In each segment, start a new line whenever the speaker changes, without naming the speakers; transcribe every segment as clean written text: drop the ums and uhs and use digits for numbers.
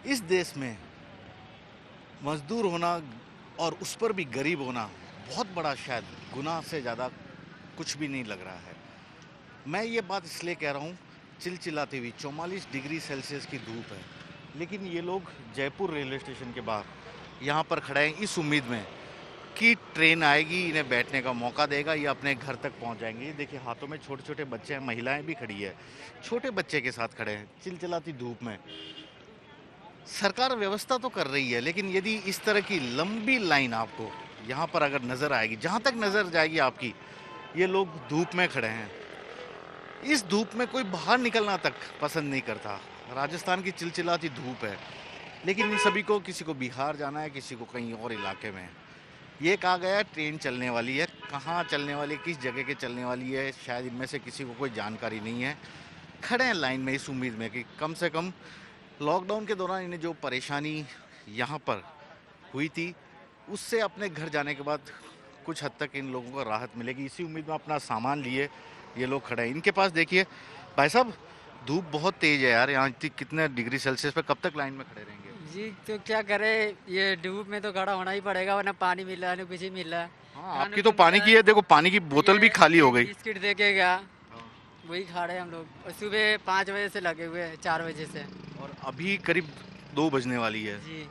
इस देश में मजदूर होना और उस पर भी गरीब होना बहुत बड़ा शायद गुनाह से ज़्यादा कुछ भी नहीं लग रहा है। मैं ये बात इसलिए कह रहा हूँ, चिलचिलाती हुई 44 डिग्री सेल्सियस की धूप है, लेकिन ये लोग जयपुर रेलवे स्टेशन के बाहर यहाँ पर खड़े हैं इस उम्मीद में कि ट्रेन आएगी, इन्हें बैठने का मौका देगा, ये अपने घर तक पहुँच जाएंगे। ये देखिए हाथों में छोटे छोटे बच्चे हैं, महिलाएं भी खड़ी है, छोटे बच्चे के साथ खड़े हैं चिलचिलाती धूप में। सरकार व्यवस्था तो कर रही है, लेकिन यदि इस तरह की लंबी लाइन आपको यहाँ पर अगर नज़र आएगी, जहाँ तक नज़र जाएगी आपकी, ये लोग धूप में खड़े हैं। इस धूप में कोई बाहर निकलना तक पसंद नहीं करता। राजस्थान की चिलचिलाती धूप है, लेकिन इन सभी को, किसी को बिहार जाना है, किसी को कहीं और इलाके में। ये कहा गया है ट्रेन चलने वाली है, कहाँ चलने वाली है, किस जगह के चलने वाली है, शायद इनमें से किसी को कोई जानकारी नहीं है। खड़े हैं लाइन में इस उम्मीद में कि कम से कम लॉकडाउन के दौरान इन्हें जो परेशानी यहाँ पर हुई थी, उससे अपने घर जाने के बाद कुछ हद तक इन लोगों को राहत मिलेगी। इसी उम्मीद में अपना सामान लिए ये लोग खड़े हैं। इनके पास देखिए भाई साहब, धूप बहुत तेज है यार, यहाँ कितने डिग्री सेल्सियस पे कब तक लाइन में खड़े रहेंगे?
जी तो क्या करे, ये धूप में तो खड़ा होना ही पड़ेगा, वरना पानी मिल रहा है ना कुछ ही मिल रहा है।
हाँ,
खाने
आपकी
को
तो
मिल
पानी
रहा
की है, देखो पानी की बोतल भी
ये
खाली हो गई।
बिस्किट दे के गया, वही खा रहे हैं हम लोग। और सुबह 5 बजे से लगे हुए हैं, 4 बजे से।
और अभी करीब 2 बजने वाली है।
जी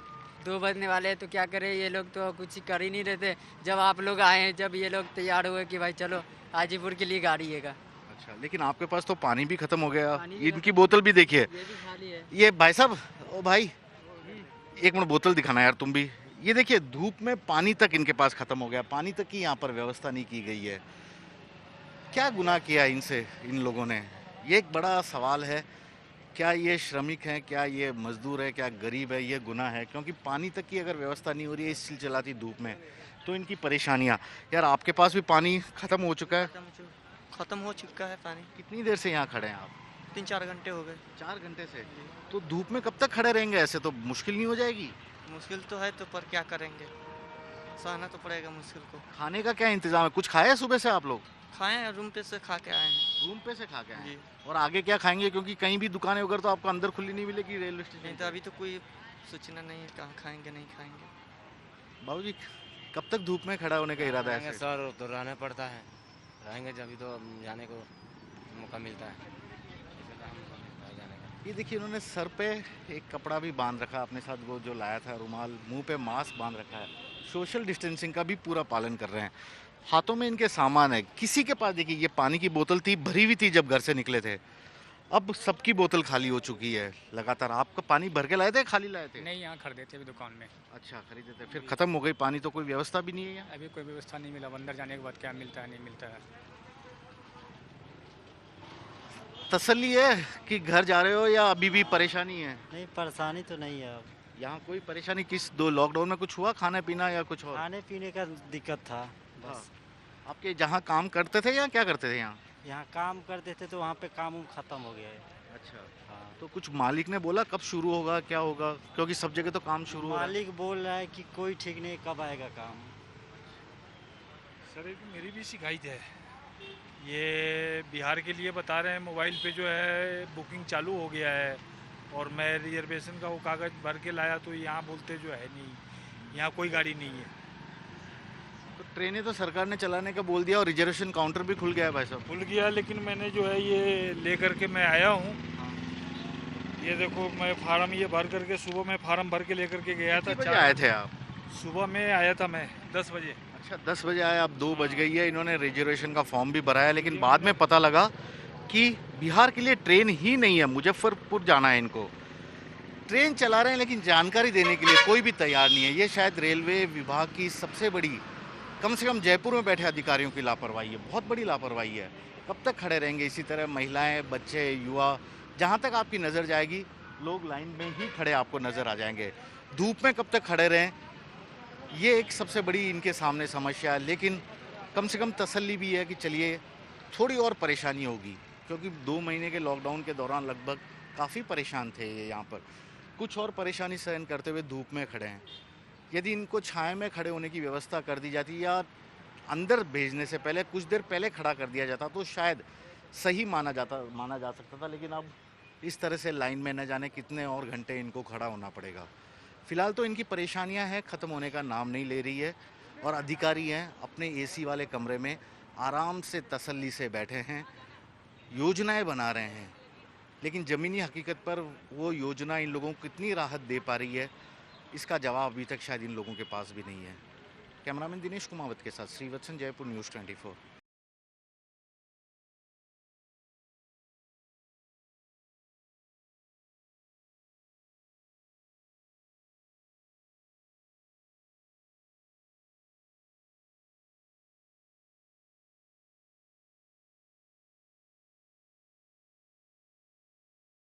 2 बजने वाले हैं, तो क्या करें, ये लोग तो कुछ कर ही नहीं रहे थे। जब आप लोग आए हैं, जब ये लोग तैयार हुए कि भाई चलो हाजीपुर के लिए गाड़ी है।
अच्छा, लेकिन आपके पास तो पानी भी खत्म हो गया,
पानी भी
इनकी
खत्म।
बोतल भी देखिए।
ये भी खाली है।
ये भाई साहब, ओ भाई, एक मिनट बोतल दिखाना यार तुम भी। ये देखिए धूप में पानी तक इनके पास खत्म हो गया, पानी तक की यहाँ पर व्यवस्था नहीं की गई है। क्या गुनाह किया इनसे इन लोगों ने, ये एक बड़ा सवाल है। क्या ये श्रमिक हैं, क्या ये मजदूर है, क्या गरीब है, ये गुनाह है? क्योंकि पानी तक की अगर व्यवस्था नहीं हो रही है इस चिलचिलाती धूप में, तो इनकी परेशानियाँ। यार आपके पास भी पानी खत्म हो चुका है?
खत्म हो चुका है पानी।
कितनी देर से यहाँ खड़े हैं आप?
3-4 घंटे हो गए।
4 घंटे से? तो धूप में कब तक खड़े रहेंगे? ऐसे तो मुश्किल नहीं हो जाएगी?
मुश्किल तो है, तो पर क्या करेंगे, सहना तो पड़ेगा मुश्किल को।
खाने का क्या इंतजाम है? कुछ खाया है सुबह से आप लोग?
खाए हैं, रूम पे से खा के आए हैं।
रूम पे से खा के आए
जी।
हैं? और आगे क्या खाएंगे? क्योंकि कहीं भी दुकानें वगैरह तो आपको अंदर खुली नहीं मिलेगी रेलवे स्टेशन
नहीं
पे।
तो अभी तो कोई सूचना नहीं है, कहाँ खाएंगे नहीं खाएंगे।
बाबूजी, कब तक धूप में खड़ा होने का इरादा है
रहेंगे
ऐसे?
सर, तो रहना पड़ता है, रहेंगे जब तो जाने को मौका मिलता है, ऐसे तो मौका मिलता है जाने का।
ये देखिए इन्होंने सर पे एक कपड़ा भी बांध रखा है अपने साथ, वो जो लाया था रुमाल, मुंह पे मास्क बांध रखा है, सोशल डिस्टेंसिंग का भी पूरा पालन कर रहे हैं। हाथों में इनके सामान है, किसी के पास देखिए ये पानी की बोतल थी, भरी हुई थी जब घर से निकले थे, अब सबकी बोतल खाली हो चुकी है लगातार। आपका पानी भर के लाए थे, खाली लाए थे?
नहीं, यहाँ खरीदे थे अभी दुकान में।
अच्छा, खरीदे थे, फिर खत्म हो गई पानी, तो कोई व्यवस्था भी नहीं है यहाँ?
अभी कोई व्यवस्था नहीं मिला, अब अंदर जाने के बाद क्या मिलता है नहीं मिलता है।
तसल्ली है कि घर जा रहे हो या अभी भी परेशानी है?
नहीं, परेशानी तो नहीं है। अब
यहाँ कोई परेशानी किस, दो लॉकडाउन में कुछ हुआ, खाना पीना या कुछ और?
खाने पीने का दिक्कत था बस।
आपके जहाँ काम करते थे या क्या करते थे यहाँ?
यहाँ काम करते थे तो वहाँ पे काम उम खत्म हो गया है।
अच्छा,
हाँ,
तो कुछ मालिक ने बोला कब शुरू होगा, क्या होगा? क्योंकि सब जगह तो काम शुरू हो रहा है।
मालिक बोल रहा है कि कोई ठीक नहीं, कब आएगा काम।
सर मेरी भी शिकायत है, ये बिहार के लिए बता रहे हैं, मोबाइल पे जो है बुकिंग चालू हो गया है, और मैं रिजर्वेशन का वो कागज़ भर के लाया तो यहाँ बोलते जो है नहीं, यहाँ कोई गाड़ी नहीं है।
तो ट्रेनें तो सरकार ने चलाने का बोल दिया और रिजर्वेशन काउंटर भी खुल गया है भाई साहब।
खुल गया, लेकिन मैंने जो है ये ले करके मैं आया हूँ। ये देखो मैं फार्म ये भर करके, सुबह में फार्म भर के लेकर के गया था।
कितने बजे आए थे आप?
सुबह में आया था मैं 10 बजे।
अच्छा, 10 बजे आए, अब 2 बज गई है। इन्होंने रिजर्वेशन का फॉर्म भी भराया, लेकिन बाद में पता लगा कि बिहार के लिए ट्रेन ही नहीं है, मुजफ्फरपुर जाना है इनको। ट्रेन चला रहे हैं लेकिन जानकारी देने के लिए कोई भी तैयार नहीं है। ये शायद रेलवे विभाग की सबसे बड़ी, कम से कम जयपुर में बैठे अधिकारियों की लापरवाही है, बहुत बड़ी लापरवाही है। कब तक खड़े रहेंगे इसी तरह? महिलाएं, बच्चे, युवा, जहाँ तक आपकी नज़र जाएगी लोग लाइन में ही खड़े आपको नज़र आ जाएंगे। धूप में कब तक खड़े रहें, ये एक सबसे बड़ी इनके सामने समस्या है। लेकिन कम से कम तसल्ली भी है कि चलिए थोड़ी और परेशानी होगी, क्योंकि 2 महीने के लॉकडाउन के दौरान लगभग काफ़ी परेशान थे ये यहाँ पर, कुछ और परेशानी सहन करते हुए धूप में खड़े हैं। यदि इनको छाया में खड़े होने की व्यवस्था कर दी जाती या अंदर भेजने से पहले कुछ देर पहले खड़ा कर दिया जाता तो शायद सही माना जा सकता था। लेकिन अब इस तरह से लाइन में न जाने कितने और घंटे इनको खड़ा होना पड़ेगा। फ़िलहाल तो इनकी परेशानियां हैं ख़त्म होने का नाम नहीं ले रही है और अधिकारी हैं अपने एसी वाले कमरे में आराम से तसल्ली से बैठे हैं, योजनाएं बना रहे हैं, लेकिन ज़मीनी हकीकत पर वो योजना इन लोगों को कितनी राहत दे पा रही है, इसका जवाब अभी तक शायद इन लोगों के पास भी नहीं है। कैमरामैन दिनेश कुमावत के साथ श्रीवत्सन, जयपुर न्यूज़ 24।